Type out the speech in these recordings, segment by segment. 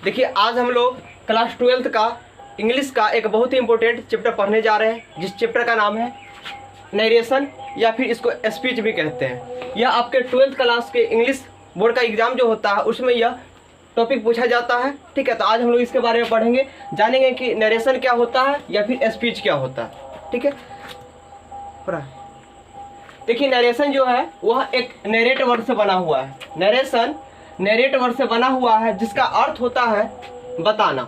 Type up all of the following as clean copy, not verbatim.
देखिए आज हम लोग क्लास 12th का इंग्लिश का एक बहुत ही इंपॉर्टेंट चैप्टर पढ़ने जा रहे हैं, जिस चैप्टर का नाम है नरेशन या फिर इसको स्पीच भी कहते हैं। यह आपके 12th क्लास के इंग्लिश बोर्ड का एग्जाम जो होता है उसमें यह टॉपिक पूछा जाता है। ठीक है, तो आज हम लोग इसके बारे में पढ़ेंगे, जानेंगे कि नरेशन क्या होता है या फिर स्पीच क्या होता है। ठीक है, देखिए नरेशन जो है वह एक नरेट वर्ड से बना हुआ है। नरेशन नरेट वर्ड से बना हुआ है जिसका अर्थ होता है बताना।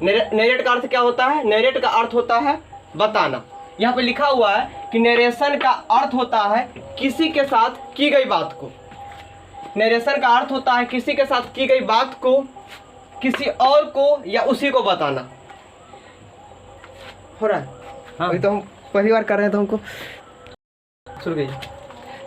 नरेट का अर्थ क्या होता है? नरेट का अर्थ होता है बताना। यहाँ पे लिखा हुआ है कि नरेशन का अर्थ होता है किसी के साथ की गई बात को। नरेशन का अर्थ होता है किसी के साथ की गई बात को किसी और को या उसी को बताना। हो रहा है? हाँ। अभी तो हम पहली बार कर रहे हैं तो हमको सुन गई।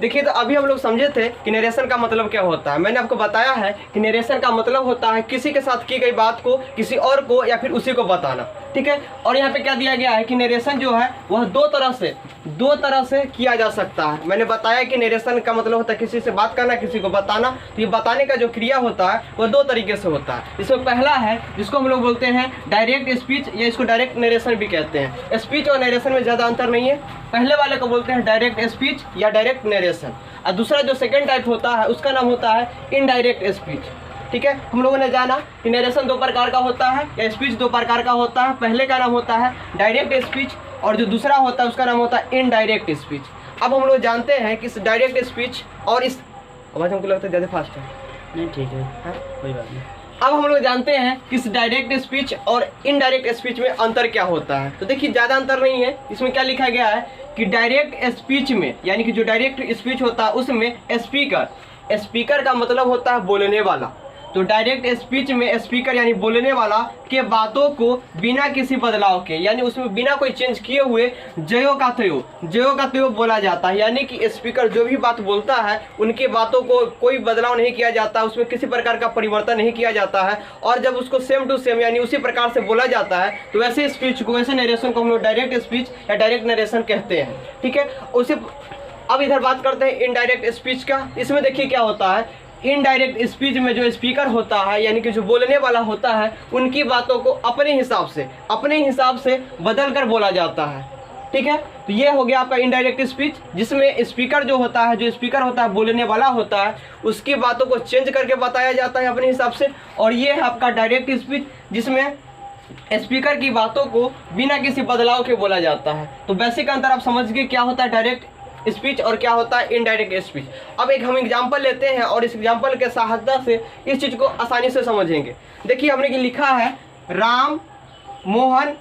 देखिए तो अभी हम लोग समझे थे कि नरेशन का मतलब क्या होता है। मैंने आपको बताया है कि नरेशन का मतलब होता है किसी के साथ की गई बात को किसी और को या फिर उसी को बताना। ठीक है, और यहाँ पे क्या दिया गया है कि नरेशन जो है वह दो तरह से किया जा सकता है। मैंने बताया कि नरेशन का मतलब होता है किसी से बात करना, किसी को बताना। तो ये बताने का जो क्रिया होता है वह दो तरीके से होता है। इसमें पहला है जिसको हम लोग बोलते हैं डायरेक्ट स्पीच या इसको डायरेक्ट नरेशन भी कहते हैं। स्पीच और नरेशन में ज़्यादा अंतर नहीं है। पहले वाले को बोलते हैं डायरेक्ट स्पीच या डायरेक्ट नरेशन, और दूसरा जो सेकेंड टाइप होता है उसका नाम होता है इनडायरेक्ट स्पीच। ठीक है, हम लोगों ने जाना कि नरेशन दो प्रकार का होता है या स्पीच दो प्रकार का होता है। पहले का नाम होता है डायरेक्ट स्पीच और जो दूसरा होता है उसका नाम होता है इनडायरेक्ट स्पीच। अब हम लोग जानते हैं कि इस डायरेक्ट स्पीच और इस आवाज़ हमको लगता है ज़्यादा फास्ट है। नहीं ठीक है, कोई बात नहीं। अब हम लोग जानते हैं कि इस डायरेक्ट स्पीच और इनडायरेक्ट स्पीच में अंतर क्या होता है। तो देखिए ज़्यादा अंतर नहीं है। इसमें क्या लिखा गया है कि डायरेक्ट स्पीच में यानी कि जो डायरेक्ट स्पीच होता है उसमें स्पीकर का मतलब होता है बोलने वाला। तो डायरेक्ट स्पीच में स्पीकर यानी बोलने वाला के बातों को बिना किसी बदलाव के यानी उसमें बिना कोई चेंज किए हुए जयो का त्यों बोला जाता है। यानी कि स्पीकर जो भी बात बोलता है उनकी बातों को कोई बदलाव नहीं किया जाता, उसमें किसी प्रकार का परिवर्तन नहीं किया जाता है। और जब उसको सेम टू सेम यानी उसी प्रकार से बोला जाता है तो वैसे स्पीच को, वैसे नरेशन को हम लोग डायरेक्ट स्पीच या डायरेक्ट नरेशन कहते हैं। ठीक है, उसी अब इधर बात करते हैं इनडायरेक्ट स्पीच का। इसमें देखिए क्या होता है, इनडायरेक्ट स्पीच में जो स्पीकर होता है यानी कि जो बोलने वाला होता है उनकी बातों को अपने हिसाब से बदल कर बोला जाता है। ठीक है, तो ये हो गया आपका इनडायरेक्ट स्पीच, जिसमें स्पीकर जो स्पीकर होता है बोलने वाला होता है उसकी बातों को चेंज करके बताया जाता है अपने हिसाब से। और ये है आपका डायरेक्ट स्पीच जिसमें स्पीकर की बातों को बिना किसी बदलाव के बोला जाता है। तो बेसिक अंतर आप समझ गए क्या होता है डायरेक्ट स्पीच और क्या होता है इनडायरेक्ट स्पीच। अब एक हम एग्जांपल लेते हैं और इस एग्जांपल के सहायता से इस चीज़ को आसानी से समझेंगे। देखिए हमने लिखा है राम, मोहन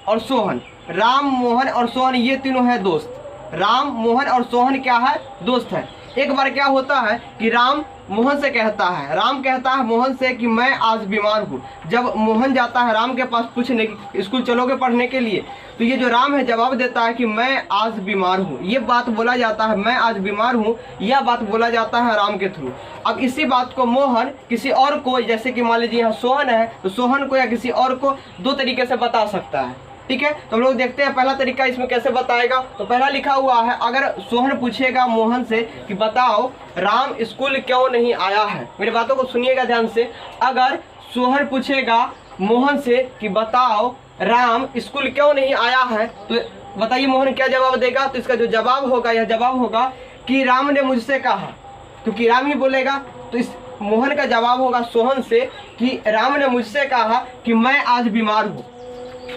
और सोहन। राम, मोहन और सोहन ये तीनों है दोस्त। राम, मोहन और सोहन क्या है? दोस्त है। एक बार क्या होता है कि राम कहता है मोहन से कि मैं आज बीमार हूँ। जब मोहन जाता है राम के पास पूछने की स्कूल चलोगे पढ़ने के लिए, तो ये जो राम है जवाब देता है कि मैं आज बीमार हूँ। ये बात बोला जाता है, मैं आज बीमार हूँ, यह बात बोला जाता है राम के थ्रू। अब इसी बात को मोहन किसी और को, जैसे कि मान लीजिए यहाँ सोहन है तो सोहन को या किसी और को दो तरीके से बता सकता है। ठीक है, तो हम लोग देखते हैं पहला तरीका इसमें कैसे बताएगा। तो पहला लिखा हुआ है, अगर सोहन पूछेगा मोहन से कि बताओ राम स्कूल क्यों नहीं आया है। मेरी बातों को सुनिएगा ध्यान से। अगर सोहन पूछेगा मोहन से कि बताओ राम स्कूल क्यों नहीं आया है, तो बताइए मोहन क्या जवाब देगा। तो इसका जो जवाब होगा यह जवाब होगा कि राम ने मुझसे कहा, क्योंकि राम ही बोलेगा। तो इस मोहन का जवाब होगा सोहन से कि राम ने मुझसे कहा कि मैं आज बीमार हूँ।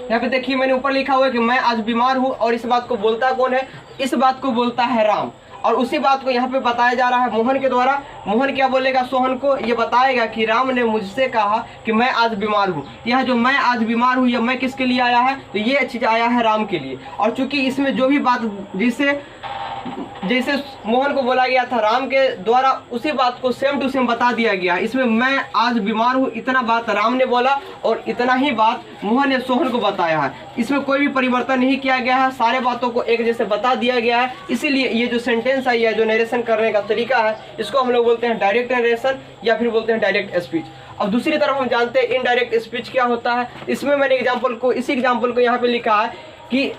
यहाँ पे देखिए मैंने ऊपर लिखा हुआ है कि मैं आज बीमार हूँ, और इस बात को बोलता कौन है? इस बात को बोलता है राम। और उसी बात को यहाँ पे बताया जा रहा है मोहन के द्वारा। मोहन क्या बोलेगा सोहन को? ये बताएगा कि राम ने मुझसे कहा कि मैं आज बीमार हूँ। यह जो मैं आज बीमार हूँ यह मैं किसके लिए आया है? तो ये चीज़ आया है राम के लिए। और चूंकि इसमें जो भी बात जैसे मोहन को बोला गया था राम के द्वारा, उसी बात को सेम टू सेम बता दिया गया। इसमें मैं आज बीमार हूँ इतना बात राम ने बोला और इतना ही बात मोहन ने सोहन को बताया है। इसमें कोई भी परिवर्तन नहीं किया गया है, सारे बातों को एक जैसे बता दिया गया है। इसीलिए ये जो सेंटेंस है या जो नरेशन करने का तरीका है इसको हम लोग बोलते हैं डायरेक्ट नरेशन या फिर बोलते हैं डायरेक्ट स्पीच। अब दूसरी तरफ हम जानते हैं इनडायरेक्ट स्पीच क्या होता है। इसमें मैंने इसी एग्जाम्पल को यहाँ पे लिखा है कि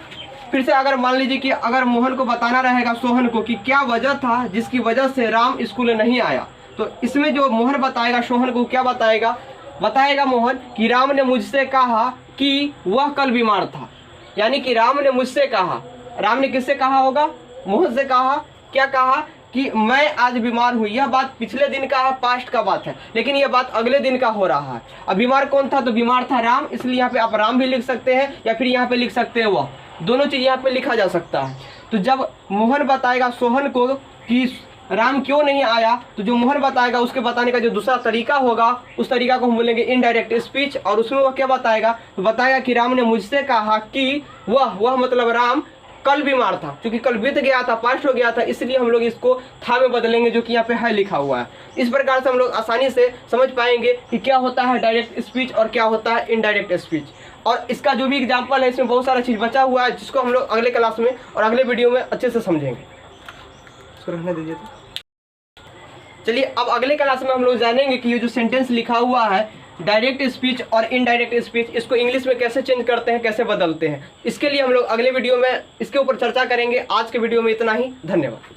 फिर से अगर मान लीजिए कि अगर मोहन को बताना रहेगा सोहन को कि क्या वजह था जिसकी वजह से राम स्कूल नहीं आया, तो इसमें जो मोहन बताएगा सोहन को क्या बताएगा बताएगा मोहन कि राम ने मुझसे कहा कि वह कल बीमार था। यानी कि राम ने मुझसे कहा, राम ने किससे कहा होगा? मोहन से कहा। क्या कहा? कि मैं आज बीमार हुई। यह बात पिछले दिन का है, पास्ट का बात है, लेकिन यह बात अगले दिन का हो रहा है। अब बीमार कौन था? तो बीमार था राम, इसलिए यहाँ पे आप राम भी लिख सकते हैं या फिर यहाँ पे लिख सकते हैं वह, दोनों चीज़ यहाँ पे लिखा जा सकता है। तो जब मोहन बताएगा सोहन को कि राम क्यों नहीं आया, तो जो मोहन बताएगा उसके बताने का जो दूसरा तरीका होगा, उस तरीका को हम बोलेंगे इनडायरेक्ट स्पीच। और उसमें वह क्या बताएगा? तो बताएगा कि राम ने मुझसे कहा कि वह मतलब राम कल बीमार था। क्योंकि कल बीत गया था, पास्ट हो गया था, इसलिए हम लोग इसको था में बदलेंगे, जो कि यहाँ पे है लिखा हुआ है। इस प्रकार से हम लोग आसानी से समझ पाएंगे कि क्या होता है डायरेक्ट स्पीच और क्या होता है इनडायरेक्ट स्पीच। और इसका जो भी एग्जाम्पल है, इसमें बहुत सारा चीज़ बचा हुआ है, जिसको हम लोग अगले क्लास में और अगले वीडियो में अच्छे से समझेंगे। इसको रखने दीजिए। तो चलिए अब अगले क्लास में हम लोग जानेंगे कि ये जो सेंटेंस लिखा हुआ है डायरेक्ट स्पीच और इनडायरेक्ट स्पीच, इसको इंग्लिश में कैसे चेंज करते हैं, कैसे बदलते हैं। इसके लिए हम लोग अगले वीडियो में इसके ऊपर चर्चा करेंगे। आज के वीडियो में इतना ही। धन्यवाद।